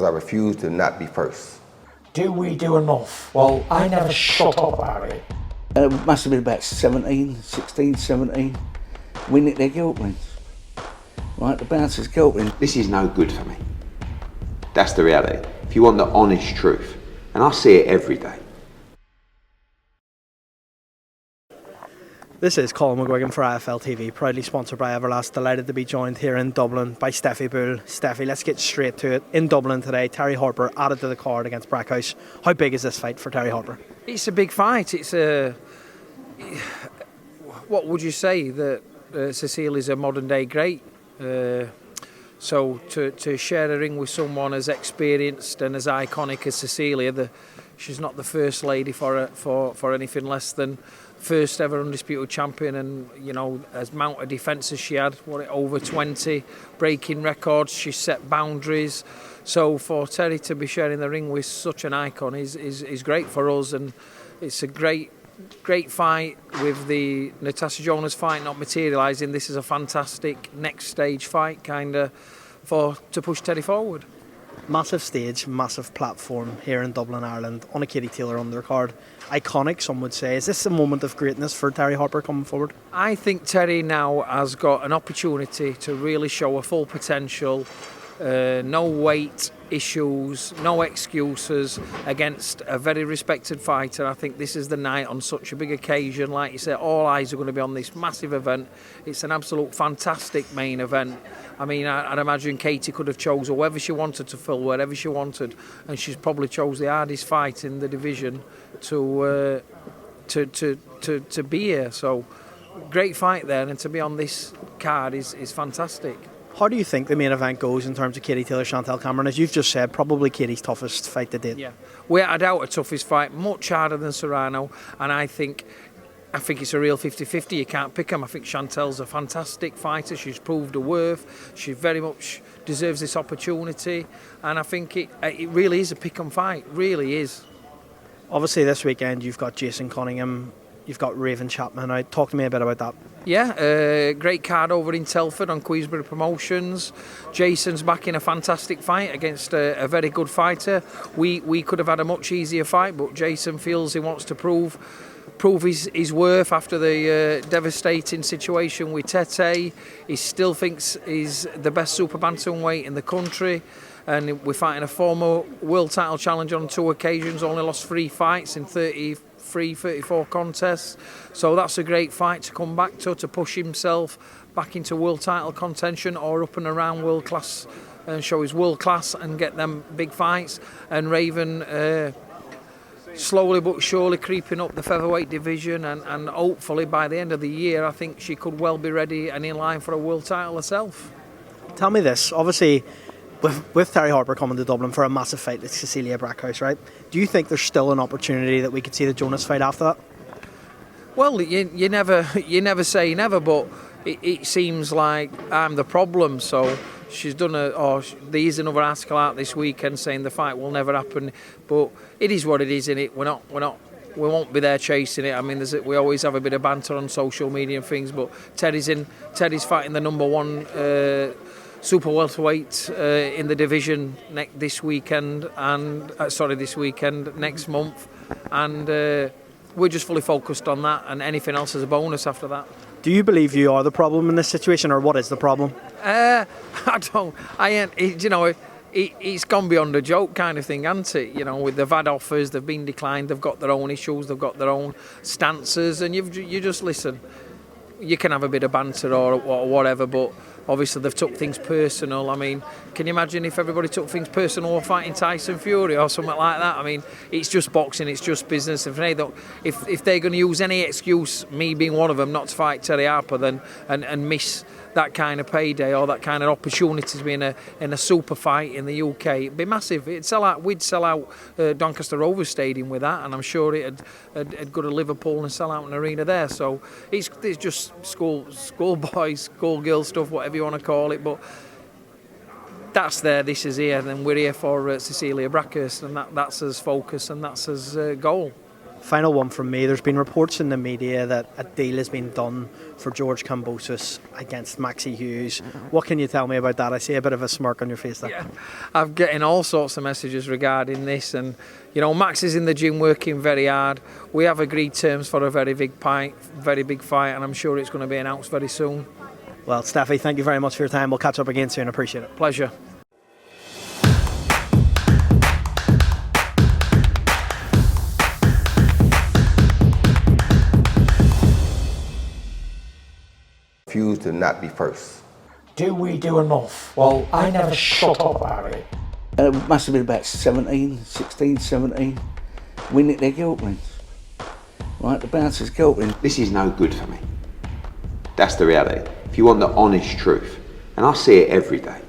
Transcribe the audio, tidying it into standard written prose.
I refuse to not be first. Do we do enough? Well, I never shut up about it. It must have been about 16, 17. We nicked their guilt rings. Right, the bouncer's guilt ring. This is no good for me. That's the reality. If you want the honest truth, and I see it every day. This is COLM McGuigan for IFL TV, proudly sponsored by Everlast. Delighted to be joined here in Dublin by Stefy. Stefy, let's get straight to it. In Dublin today, Terry Harper added to the card against Brackhouse. How big is this fight for Terry Harper? It's a big fight. It's a... What would you say? That Cecilia's a modern day great. So to share a ring with someone as experienced and as iconic as Cecilia, she's not the first lady for anything less than first ever undisputed champion, and you know, as amount of defence as she had, over 20 breaking records, she set boundaries. So for Terry to be sharing the ring with such an icon is great for us, and it's a great fight. With the Natasha Jonas fight not materialising, this is a fantastic next stage fight to push Terry forward. Massive stage, massive platform here in Dublin, Ireland, on a Katie Taylor undercard. Iconic, some would say. Is this a moment of greatness for Terry Harper coming forward? I think Terry now has got an opportunity to really show her full potential. No weight issues, no excuses against a very respected fighter. I think this is the night on such a big occasion. Like you said, all eyes are going to be on this massive event. It's an absolute fantastic main event. I mean, I'd imagine Katie could have chose whoever she wanted to fill, wherever she wanted, and she's probably chose the hardest fight in the division to be here. So, great fight there, and to be on this card is fantastic. How do you think the main event goes in terms of Katie Taylor, Chantel Cameron? As you've just said, probably Katie's toughest fight to date. Yeah, without a doubt, a toughest fight, much harder than Serrano, and I think it's a real 50-50. You can't pick them. I think Chantel's a fantastic fighter. She's proved her worth. She very much deserves this opportunity, and I think it really is a pick-em fight. Really is. Obviously, this weekend you've got Jason Cunningham, you've got Raven Chapman. Now, talk to me a bit about that. Yeah, great card over in Telford on Queensberry Promotions. Jason's back in a fantastic fight against a very good fighter. We could have had a much easier fight, but Jason feels he wants to prove his worth after the devastating situation with Tete. He still thinks he's the best super bantamweight in the country, and we're fighting a former world title challenger on 2 occasions, only lost 3 fights in 34 contests. So that's a great fight to come back to push himself back into world title contention or up and around world class, and show his world class and get them big fights. And Raven slowly but surely creeping up the featherweight division, and hopefully by the end of the year I think she could well be ready and in line for a world title herself. Tell me this, obviously with Terry Harper coming to Dublin for a massive fight with Cecilia Brackhouse, right? Do you think there's still an opportunity that we could see the Jonas fight after that? Well, you never say never, but it seems like I'm the problem. So she's done there's another article out this weekend saying the fight will never happen, but it is what it is, innit? We won't be there chasing it. I mean, we always have a bit of banter on social media and things, but Terry's fighting the number 1 super welterweight in the division this weekend, next month, and we're just fully focused on that, and anything else is a bonus after that. Do you believe you are the problem in this situation, or what is the problem? It's gone beyond a joke kind of thing, hasn't it? You know, with the VAD offers, they've been declined, they've got their own issues, they've got their own stances, and you just listen. You can have a bit of banter or whatever, but obviously they've took things personal. I mean, can you imagine if everybody took things personal or fighting Tyson Fury or something like that? I mean, it's just boxing, it's just business. If they're going to use any excuse, me being one of them, not to fight Terry Harper, then and miss that kind of payday or that kind of opportunity to be in a super fight in the UK, it'd be massive. We'd sell out Doncaster Rovers Stadium with that, and I'm sure it'd go to Liverpool and sell out an arena there. So it's just schoolboys, schoolgirl stuff, whatever you want to call it, but that's there, this is here, and then we're here for Cecilia Brackhouse, and that's his focus and that's his goal. Final one from me. There's been reports in the media that a deal has been done for George Kambosos against Maxi Hughes. What can you tell me about that? I see a bit of a smirk on your face there. Yeah, I'm getting all sorts of messages regarding this, and you know, Max is in the gym working very hard. We have agreed terms for a very big fight, and I'm sure it's going to be announced very soon. Well, Stefy, thank you very much for your time. We'll catch up again soon. Appreciate it. Pleasure. Refuse to not be first. Do we do enough? Well, I never shut up about it. It must have been about 16, 17. We nicked their guilt rings. Right, the bouncer's guilt ring. This is no good for me. That's the reality. If you want the honest truth, and I see it every day,